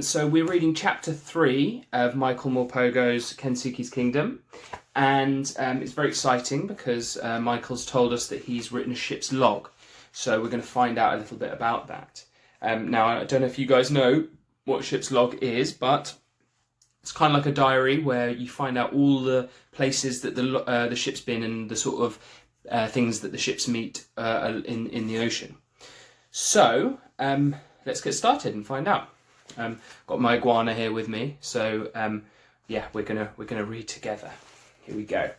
So we're reading chapter 3 of Michael Morpurgo's Kensuke's Kingdom, and it's very exciting because Michael's told us that he's written a ship's log, so we're going to find out a little bit about that. Now, I don't know if you guys know what a ship's log is, but it's kind of like a diary where you find out all the places that the ship's been and the sort of things that the ships meet in the ocean. So let's get started and find out. Got my iguana here with me, so yeah, we're gonna read together. Here we go.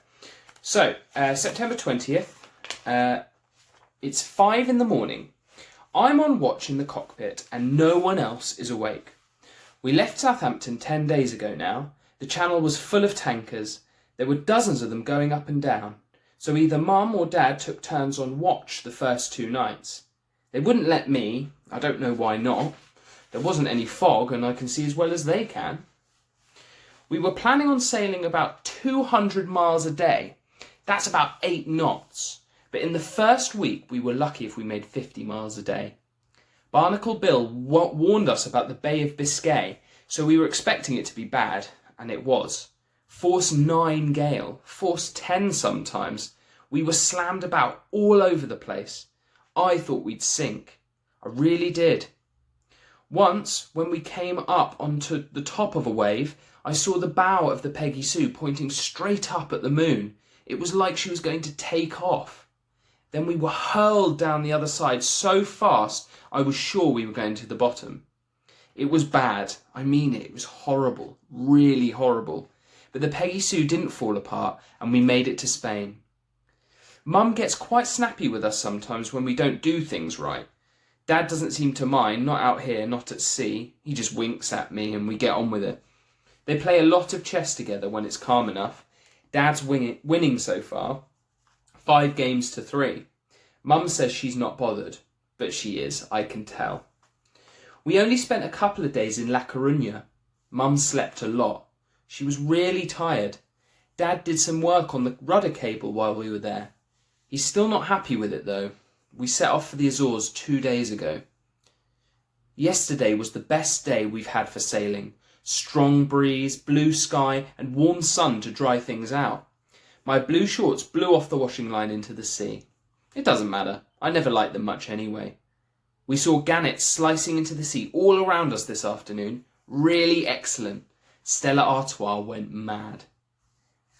So September 20th. It's 5 a.m. I'm on watch in the cockpit, and no one else is awake. We left Southampton 10 days ago now. The channel was full of tankers. There were dozens of them going up and down. So either Mum or Dad took turns on watch the first 2 nights. They wouldn't let me. I don't know why not. There wasn't any fog, and I can see as well as they can. We were planning on sailing about 200 miles a day. That's about 8 knots. But in the first week, we were lucky if we made 50 miles a day. Barnacle Bill warned us about the Bay of Biscay, so we were expecting it to be bad, and it was. Force 9 gale, force 10 sometimes. We were slammed about all over the place. I thought we'd sink. I really did. Once, when we came up onto the top of a wave, I saw the bow of the Peggy Sue pointing straight up at the moon. It was like she was going to take off. Then we were hurled down the other side so fast, I was sure we were going to the bottom. It was bad. I mean it. It was horrible. Really horrible. But the Peggy Sue didn't fall apart, and we made it to Spain. Mum gets quite snappy with us sometimes when we don't do things right. Dad doesn't seem to mind, not out here, not at sea. He just winks at me and we get on with it. They play a lot of chess together when it's calm enough. Dad's winning so far, 5 games to 3. Mum says she's not bothered, but she is, I can tell. We only spent a couple of days in La Coruña. Mum slept a lot. She was really tired. Dad did some work on the rudder cable while we were there. He's still not happy with it though. We set off for the Azores 2 days ago. Yesterday was the best day we've had for sailing. Strong breeze, blue sky, and warm sun to dry things out. My blue shorts blew off the washing line into the sea. It doesn't matter. I never liked them much anyway. We saw gannets slicing into the sea all around us this afternoon. Really excellent. Stella Artois went mad.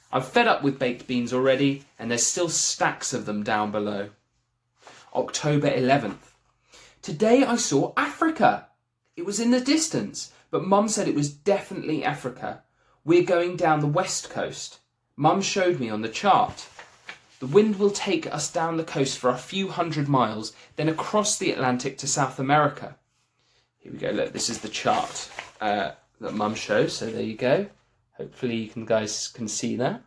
I'm fed up with baked beans already, and there's still stacks of them down below. October 11th. Today I saw Africa. It was in the distance, but Mum said it was definitely Africa. We're going down the west coast. Mum showed me on the chart. The wind will take us down the coast for a few hundred miles, then across the Atlantic to South America. Here we go. Look, this is the chart that Mum shows. So there you go. Hopefully you guys can see that.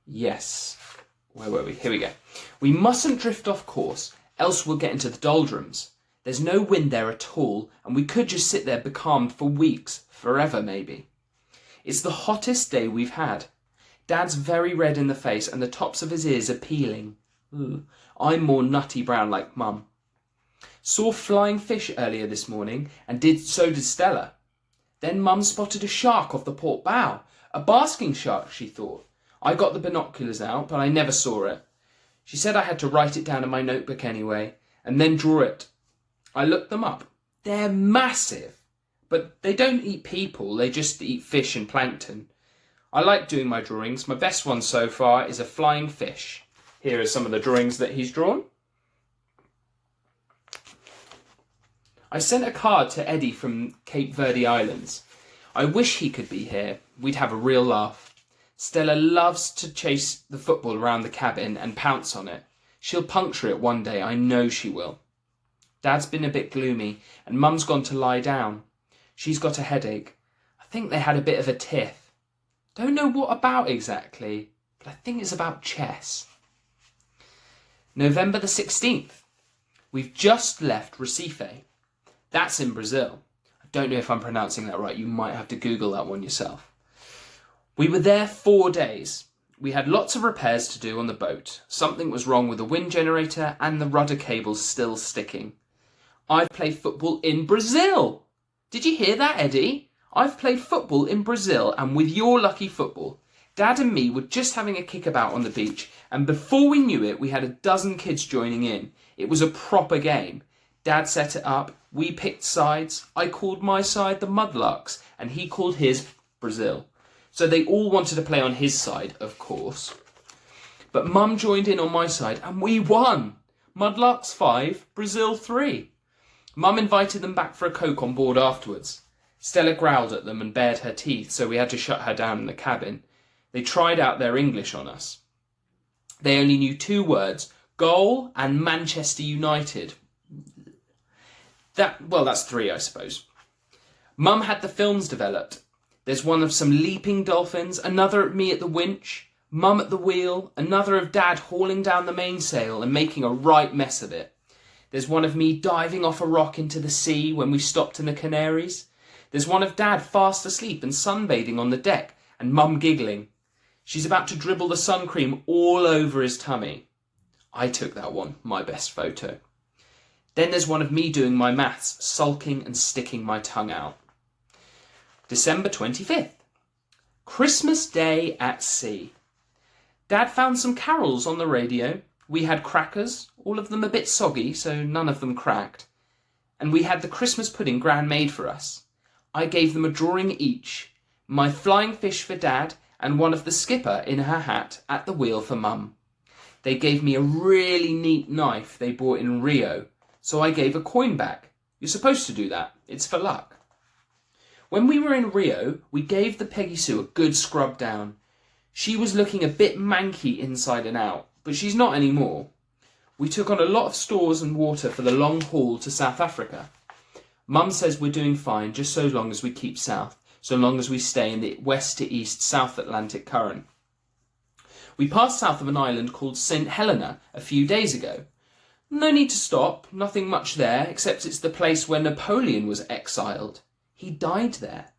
Yes. Where were we? Here we go. We mustn't drift off course, else we'll get into the doldrums. There's no wind there at all, and we could just sit there becalmed for weeks, forever maybe. It's the hottest day we've had. Dad's very red in the face, and the tops of his ears are peeling. Ooh. I'm more nutty brown like Mum. Saw flying fish earlier this morning, and so did Stella. Then Mum spotted a shark off the port bow. A basking shark, she thought. I got the binoculars out, but I never saw it. She said I had to write it down in my notebook anyway, and then draw it. I looked them up. They're massive, but they don't eat people, they just eat fish and plankton. I like doing my drawings. My best one so far is a flying fish. Here are some of the drawings that he's drawn. I sent a card to Eddie from Cape Verde Islands. I wish he could be here. We'd have a real laugh. Stella loves to chase the football around the cabin and pounce on it. She'll puncture it one day, I know she will. Dad's been a bit gloomy, and Mum's gone to lie down. She's got a headache. I think they had a bit of a tiff. Don't know what about exactly, but I think it's about chess. November the 16th. We've just left Recife. That's in Brazil. I don't know if I'm pronouncing that right. You might have to Google that one yourself. We were there 4 days. We had lots of repairs to do on the boat. Something was wrong with the wind generator and the rudder cables still sticking. I've played football in Brazil. Did you hear that, Eddie? I've played football in Brazil, and with your lucky football. Dad and me were just having a kickabout on the beach, and before we knew it, we had a dozen kids joining in. It was a proper game. Dad set it up, we picked sides, I called my side the Mudlarks, and he called his Brazil. So they all wanted to play on his side, of course. But Mum joined in on my side, and we won! Mudlarks 5, Brazil 3. Mum invited them back for a Coke on board afterwards. Stella growled at them and bared her teeth, so we had to shut her down in the cabin. They tried out their English on us. They only knew 2 words, goal and Manchester United. That's 3, I suppose. Mum had the films developed. There's one of some leaping dolphins, another of me at the winch, Mum at the wheel, another of Dad hauling down the mainsail and making a right mess of it. There's one of me diving off a rock into the sea when we stopped in the Canaries. There's one of Dad fast asleep and sunbathing on the deck and Mum giggling. She's about to dribble the sun cream all over his tummy. I took that one, my best photo. Then there's one of me doing my maths, sulking and sticking my tongue out. December 25th. Christmas Day at sea. Dad found some carols on the radio. We had crackers, all of them a bit soggy, so none of them cracked. And we had the Christmas pudding Gran made for us. I gave them a drawing each, my flying fish for Dad and one of the skipper in her hat at the wheel for Mum. They gave me a really neat knife they bought in Rio, so I gave a coin back. You're supposed to do that, it's for luck. When we were in Rio, we gave the Peggy Sue a good scrub down. She was looking a bit manky inside and out, but she's not anymore. We took on a lot of stores and water for the long haul to South Africa. Mum says we're doing fine just so long as we keep south, so long as we stay in the west to east South Atlantic current. We passed south of an island called St. Helena a few days ago. No need to stop, nothing much there, except it's the place where Napoleon was exiled. He died there.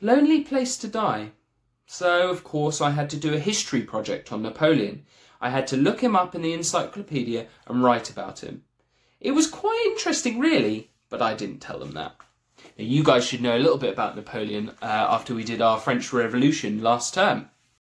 Lonely place to die. So, of course, I had to do a history project on Napoleon. I had to look him up in the encyclopedia and write about him. It was quite interesting, really, but I didn't tell them that. Now, you guys should know a little bit about Napoleon after we did our French Revolution last term.